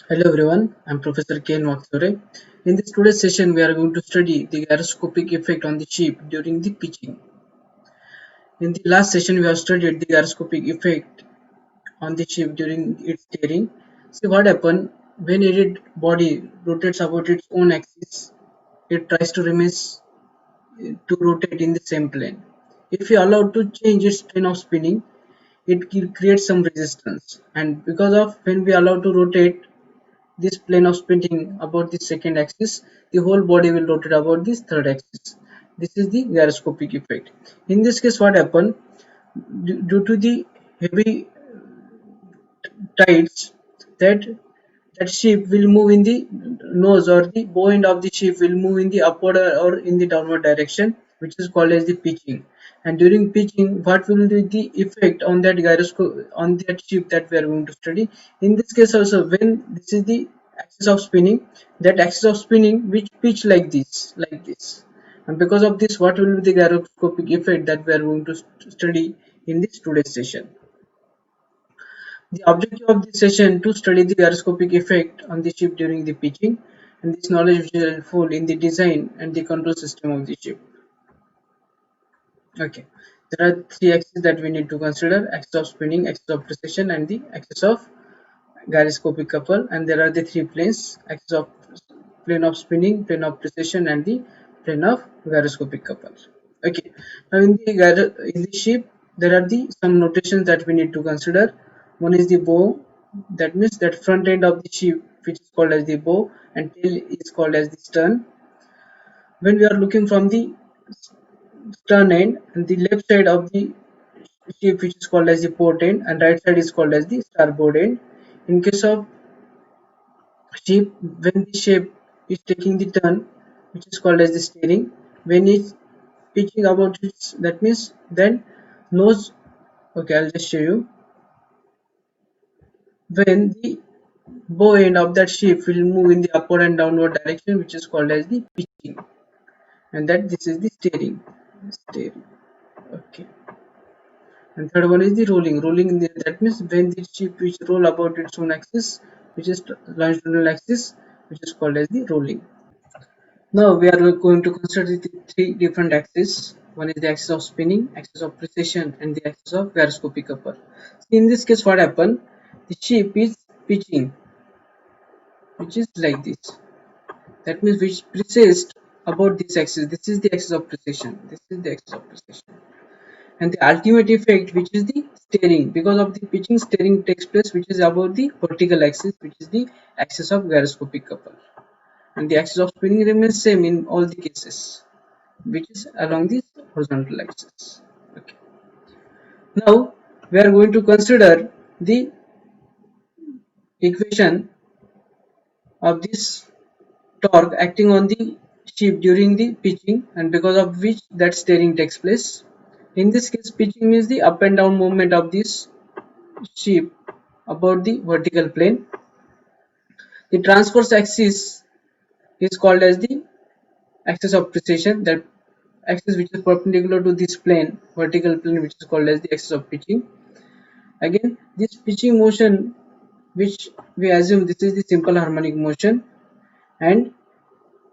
Hello everyone, I'm Professor Ken Wakthore. In this today's session, we are going to study the gyroscopic effect on the ship during the pitching. In the last session, we have studied the gyroscopic effect on the ship during its steering. See what happens when a rigid body rotates about its own axis. It tries to remain to rotate in the same plane. If we allow to change its plane of spinning, it creates some resistance. And because of when we allow to rotate this plane of spinning about the second axis, the whole body will rotate about this third axis. This is the gyroscopic effect. In this case, what happened? Due to the heavy tides, that that ship will move in the nose, or the bow end of the ship will move in the upward or in the downward direction, which is called as the pitching. And during pitching, what will be the effect on that gyroscope on that ship that we are going to study? In this case also, when this is the axis of spinning, that axis of spinning which pitch like this, and because of this, what will be the gyroscopic effect that we are going to study in this today's session? The objective of this session to study the gyroscopic effect on the ship during the pitching, and this knowledge which is helpful in the design and the control system of the ship. Okay, there are three axes that we need to consider: axis of spinning, axis of precession, and the axis of gyroscopic couple. And there are the three planes: axis of plane of spinning, plane of precession, and the plane of gyroscopic couple. Okay, now in the ship, there are the some notations that we need to consider. One is the bow, that means that front end of the ship, which is called as the bow, and tail is called as the stern. When we are looking from the stern end, and the left side of the ship, which is called as the port end, and right side is called as the starboard end. In case of ship, when the ship is taking the turn, which is called as the steering, when it's pitching about its, that means then nose. Okay, I'll just show you. When the bow end of that ship will move in the upward and downward direction, which is called as the pitching, and that this is the steering. Okay, and third one is the rolling in the, that means when the ship which roll about its own axis, which is longitudinal axis, which is called as the rolling. Now we are going to consider the three different axes. One is the axis of spinning, axis of precession, and the axis of gyroscopic couple. In this case, what happened? The ship is pitching, which is like this. That means which precessed about this axis. This is the axis of precession. This is the axis of precession. And the ultimate effect, which is the steering. Because of the pitching, steering takes place, which is about the vertical axis, which is the axis of gyroscopic couple. And the axis of spinning remains same in all the cases, which is along the horizontal axis. Okay. Now we are going to consider the equation of this torque acting on the ship during the pitching, and because of which that steering takes place. In this case, pitching means the up and down movement of this ship about the vertical plane. The transverse axis is called as the axis of precession, that axis which is perpendicular to this plane, vertical plane, which is called as the axis of pitching. Again, this pitching motion, which we assume this is the simple harmonic motion, and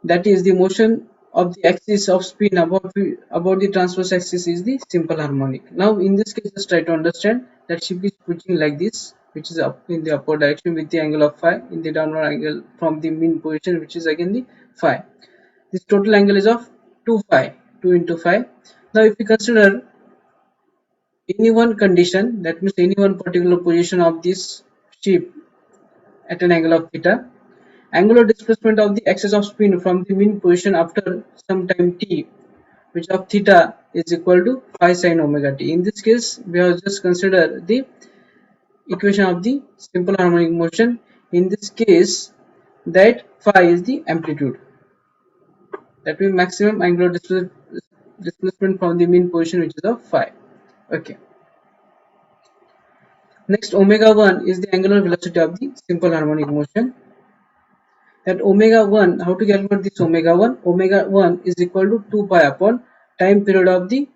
that is the motion of the axis of spin about the transverse axis is the simple harmonic. Now in this case, just try to understand that ship is pitching like this, which is up in the upward direction with the angle of phi, in the downward angle from the mean position, which is again the phi. This total angle is of 2 phi, 2 into phi. Now if we consider any one condition, that means any one particular position of this ship at an angle of theta, angular displacement of the axis of spin from the mean position after some time t, which of theta is equal to phi sin omega t. In this case, we have just considered the equation of the simple harmonic motion. In this case, that phi is the amplitude, that means maximum angular displacement from the mean position, which is of phi. Okay. Next, omega 1 is the angular velocity of the simple harmonic motion. That omega 1, how to calculate this omega 1? Omega 1 is equal to 2 pi upon time period of the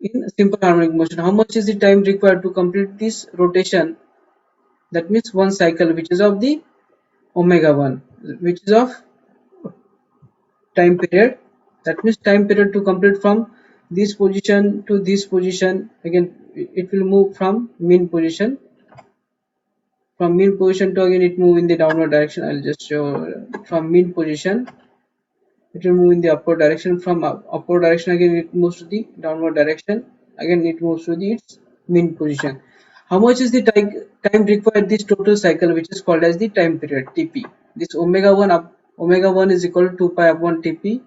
in simple harmonic motion. How much is the time required to complete this rotation? That means one cycle, which is of the omega 1, which is of time period. That means time period to complete from this position to this position. Again, it will move from mean position. From mean position to again it move in the downward direction. I'll just show from mean position it will move in the upward direction. From upward direction again it moves to the downward direction. Again it moves to the its mean position. How much is the time required this total cycle, which is called as the time period TP? This omega 1 is equal to 2 pi upon TP.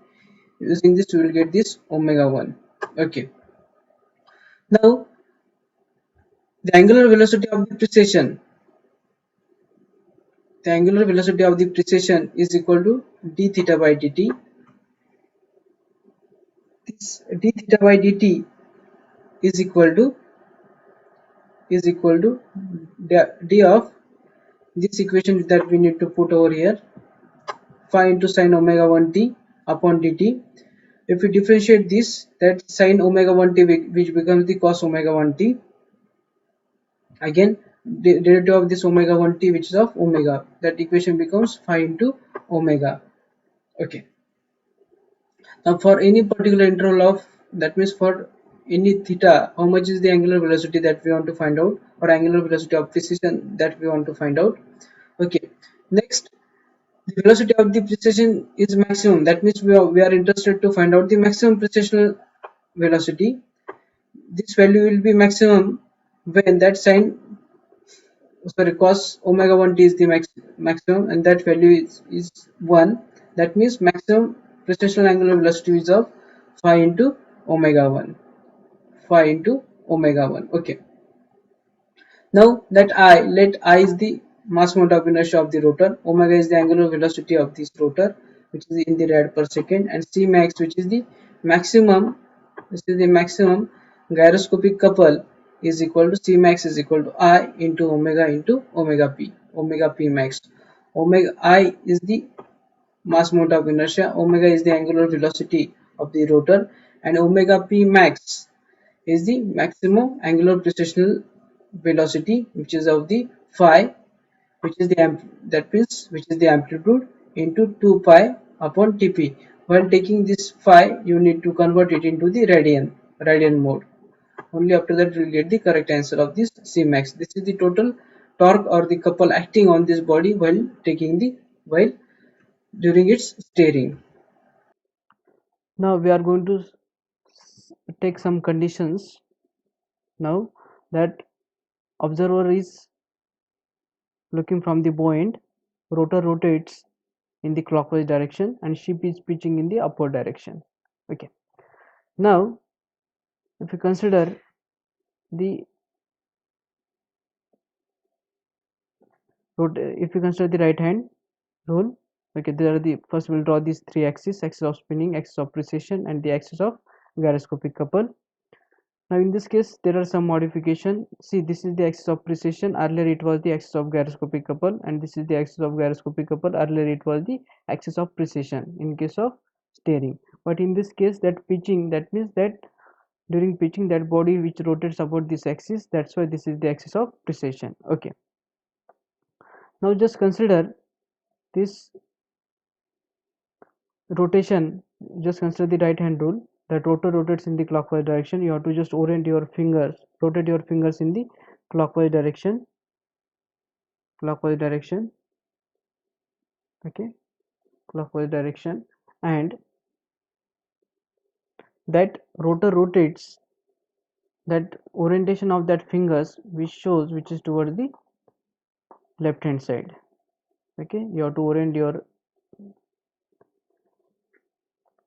Using this we will get this omega 1. Okay, now the angular velocity of the precession, is equal to d theta by dt. This d theta by dt is equal to d of this equation that we need to put over here, phi into sine omega 1 t upon dt. If we differentiate this, that sine omega 1 t, which becomes the cos omega 1 t, again the derivative of this omega 1 t, which is of omega, that equation becomes phi into omega. Okay, now for any particular interval of, that means for any theta, how much is the angular velocity that we want to find out, or angular velocity of precession that we want to find out. Okay, next, the velocity of the precession is maximum. That means we are interested to find out the maximum precessional velocity. This value will be maximum when that sine, sorry, cos omega 1 t is the maximum, and that value is 1. That means maximum precessional angular velocity is of phi into omega 1. Phi into omega 1. Okay, now that let I is the mass moment of inertia of the rotor, omega is the angular velocity of this rotor, which is in the rad per second, and C max, which is the maximum, gyroscopic couple, is equal to C max is equal to I into omega p, omega p max. Omega I is the mass moment of inertia, omega is the angular velocity of the rotor, and omega p max is the maximum angular precessional velocity, which is of the phi, which is the that means which is the amplitude into 2 pi upon tp. While taking this phi, you need to convert it into the radian mode. Only after that you will get the correct answer of this C max. This is the total torque or the couple acting on this body while during its steering. Now we are going to take some conditions. Now that observer is looking from the point, rotor rotates in the clockwise direction, and ship is pitching in the upward direction. Okay, now if you consider the if you consider the right hand rule, okay, there are the first we'll draw these three axes: axis of spinning, axis of precession, and the axis of gyroscopic couple. Now in this case there are some modification. See, this is the axis of precession, earlier it was the axis of gyroscopic couple, and this is the axis of gyroscopic couple, earlier it was the axis of precession in case of steering. But in this case, that pitching, that means that during pitching that body which rotates about this axis, that's why this is the axis of precession. Okay, now just consider this rotation, just consider the right hand rule, that rotor rotates in the clockwise direction. You have to just orient your fingers, rotate your fingers in the clockwise direction, okay, clockwise direction, and that rotor rotates, that orientation of that fingers which is towards the left hand side. Okay, you have to orient your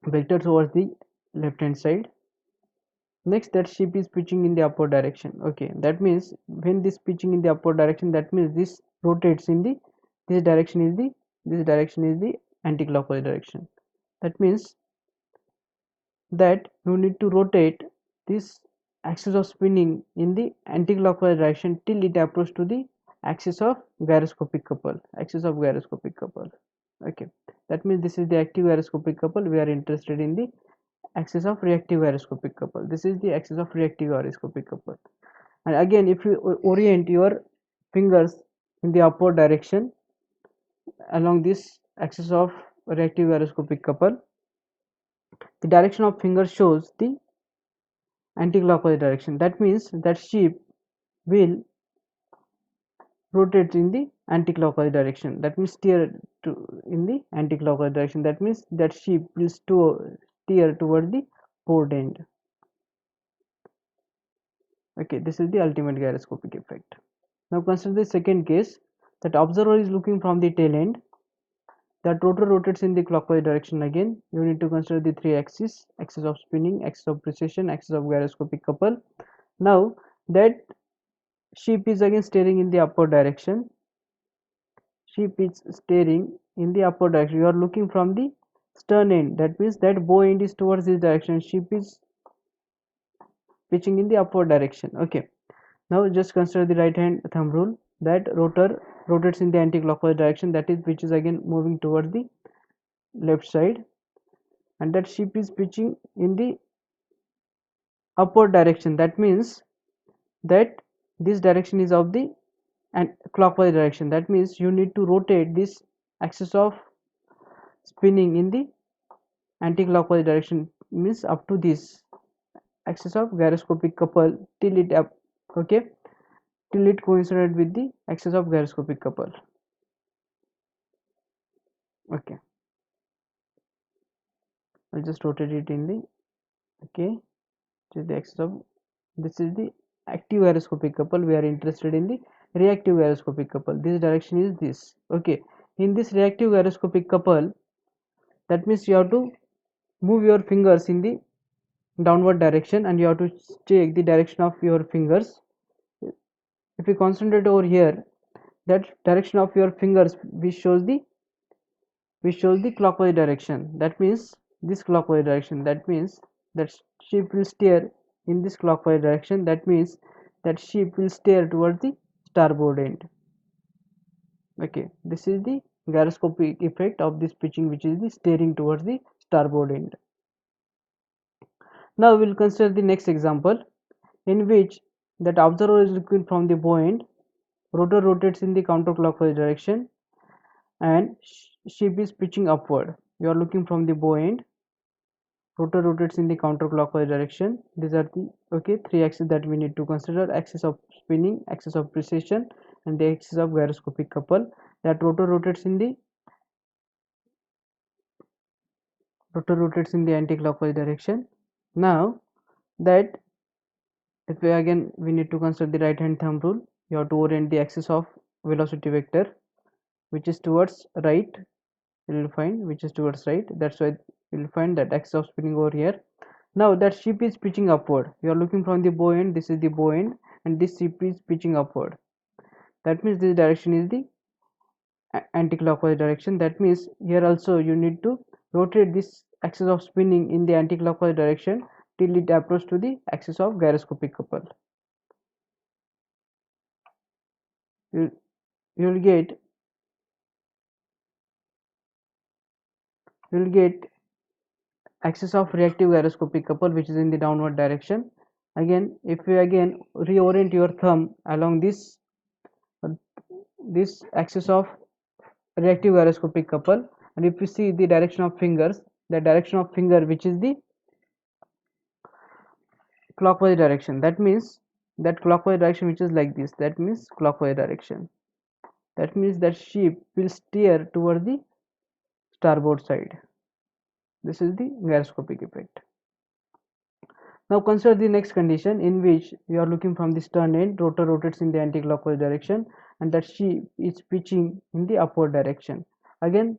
vector towards the left hand side. Next, that ship is pitching in the upward direction. Okay, that means when this pitching in the upward direction, that means this rotates in the, this direction is the anti-clockwise direction. That means that you need to rotate this axis of spinning in the anti-clockwise direction till it approaches to the axis of gyroscopic couple, okay, that means this is the active gyroscopic couple. We are interested in the axis of reactive gyroscopic couple. This is the axis of reactive gyroscopic couple. And again, if you orient your fingers in the upward direction, along this axis of reactive gyroscopic couple. The direction of finger shows the anti-clockwise direction. That means that ship will rotate in the anti-clockwise direction. That means steer to in the anti-clockwise direction. That means that ship will steer toward the port end. Okay, this is the ultimate gyroscopic effect. Now consider the second case, that observer is looking from the tail end. That rotor rotates in the clockwise direction again. You need to consider the three axes: axis of spinning, axis of precession, axis of gyroscopic couple. Now that ship is again steering in the upward direction. Ship is steering in the upward direction. You are looking from the stern end. That means that bow end is towards this direction. Ship is pitching in the upward direction. Okay. Now just consider the right hand thumb rule, that rotor rotates in the anti-clockwise direction, that is which is again moving towards the left side, and that ship is pitching in the upward direction. That means that this direction is of the and clockwise direction. That means you need to rotate this axis of spinning in the anti-clockwise direction, means up to this axis of gyroscopic couple till it up, okay, till it coincides with the axis of gyroscopic couple. Okay, I'll just rotate it in the, okay, this is the axis of, this is the active gyroscopic couple. We are interested in the reactive gyroscopic couple. This direction is this. Okay, in this reactive gyroscopic couple, that means you have to move your fingers in the downward direction, and you have to check the direction of your fingers. If you concentrate over here, that direction of your fingers which shows the clockwise direction. That means this clockwise direction. That means that ship will steer in this clockwise direction. That means that ship will steer towards the starboard end. Okay, this is the gyroscopic effect of this pitching, which is the steering towards the starboard end. Now we will consider the next example, in which that observer is looking from the bow end. Rotor rotates in the counterclockwise direction, and ship is pitching upward. You are looking from the bow end. Rotor rotates in the counterclockwise direction. These are the, okay, three axes that we need to consider: axis of spinning, axis of precession, and the axis of gyroscopic couple. That rotor rotates in the anti-clockwise direction. Now that, if we need to consider the right hand thumb rule. You have to orient the axis of velocity vector, which is towards right. You will find which is towards right. That's why you will find that axis of spinning over here. Now that ship is pitching upward. You are looking from the bow end. This is the bow end, and this ship is pitching upward. That means this direction is the anti-clockwise direction. That means here also you need to rotate this axis of spinning in the anti-clockwise direction till it approaches to the axis of gyroscopic couple. You will get axis of reactive gyroscopic couple, which is in the downward direction. Again, if you again reorient your thumb along this axis of reactive gyroscopic couple, and if you see the direction of fingers, the direction of finger which is the clockwise direction. That means that clockwise direction which is like this, that means clockwise direction. That means that ship will steer toward the starboard side. This is the gyroscopic effect. Now consider the next condition, in which you are looking from the stern end. Rotor rotates in the anti-clockwise direction, and that ship is pitching in the upward direction. Again,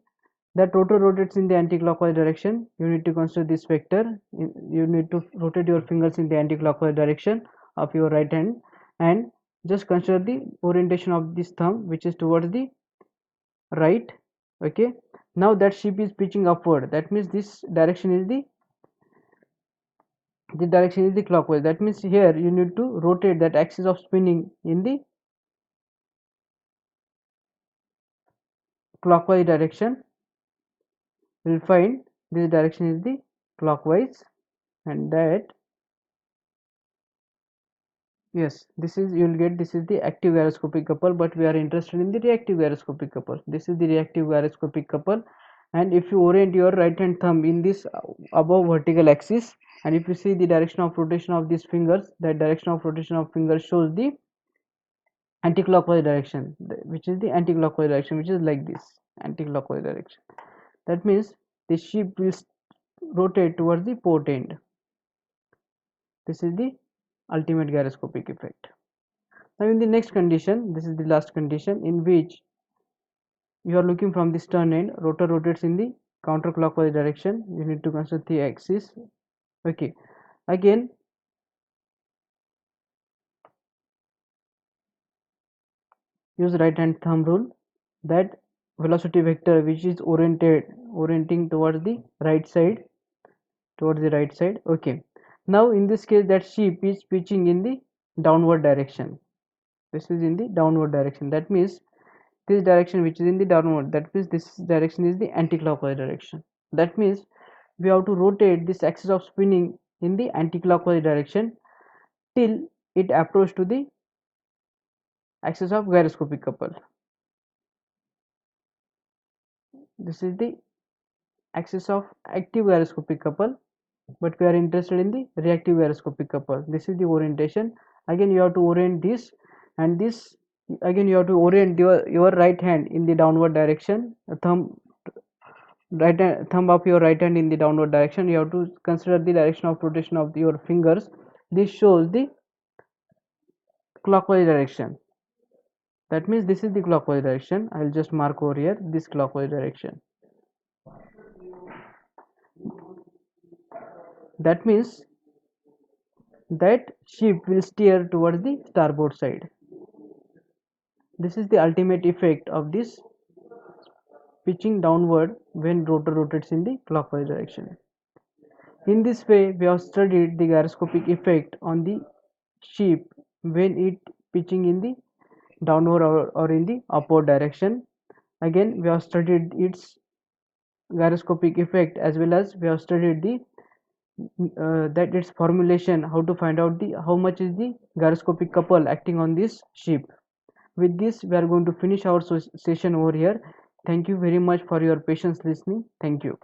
that rotor rotates in the anti-clockwise direction. You need to consider this vector. You need to rotate your fingers in the anti-clockwise direction of your right hand, and just consider the orientation of this thumb, which is towards the right. Okay, now that ship is pitching upward. That means this direction is the clockwise. That means here you need to rotate that axis of spinning in the clockwise direction. You will find this direction is the clockwise, and that Yes, this is, you'll get, this is the active gyroscopic couple, but we are interested in the reactive gyroscopic couple. This is the reactive gyroscopic couple, and if you orient your right hand thumb in this above vertical axis, and if you see the direction of rotation of these fingers, that direction of rotation of fingers shows the anti-clockwise direction, which is the anti-clockwise direction, which is like this, anti-clockwise direction. That means the ship will rotate towards the port end. This is the ultimate gyroscopic effect. Now in the next condition, this is the last condition, in which you are looking from the stern end, rotor rotates in the counterclockwise direction. You need to consider the axis. Okay, again use right hand thumb rule, that velocity vector which is orienting towards the right side, okay. Now in this case, that ship is pitching in the downward direction. This is in the downward direction. That means this direction which is in the downward, that means this direction is the anti-clockwise direction. That means we have to rotate this axis of spinning in the anti-clockwise direction till it approach to the axis of gyroscopic couple. This is the axis of active gyroscopic couple, but we are interested in the reactive gyroscopic couple. This is the orientation. Again you have to orient this, and this, again you have to orient your right hand in the downward direction, thumb of your right hand in the downward direction. You have to consider the direction of rotation of your fingers. This shows the clockwise direction. That means this is the clockwise direction. I will just mark over here this clockwise direction. That means that ship will steer towards the starboard side. This is the ultimate effect of this pitching downward when rotor rotates in the clockwise direction. In this way, we have studied the gyroscopic effect on the ship when it pitching in the downward or in the upward direction. Again, we have studied its gyroscopic effect, as well as we have studied the that its formulation, how to find out the how much is the gyroscopic couple acting on this ship. With this, we are going to finish our session over here. Thank you very much for your patience listening. Thank you.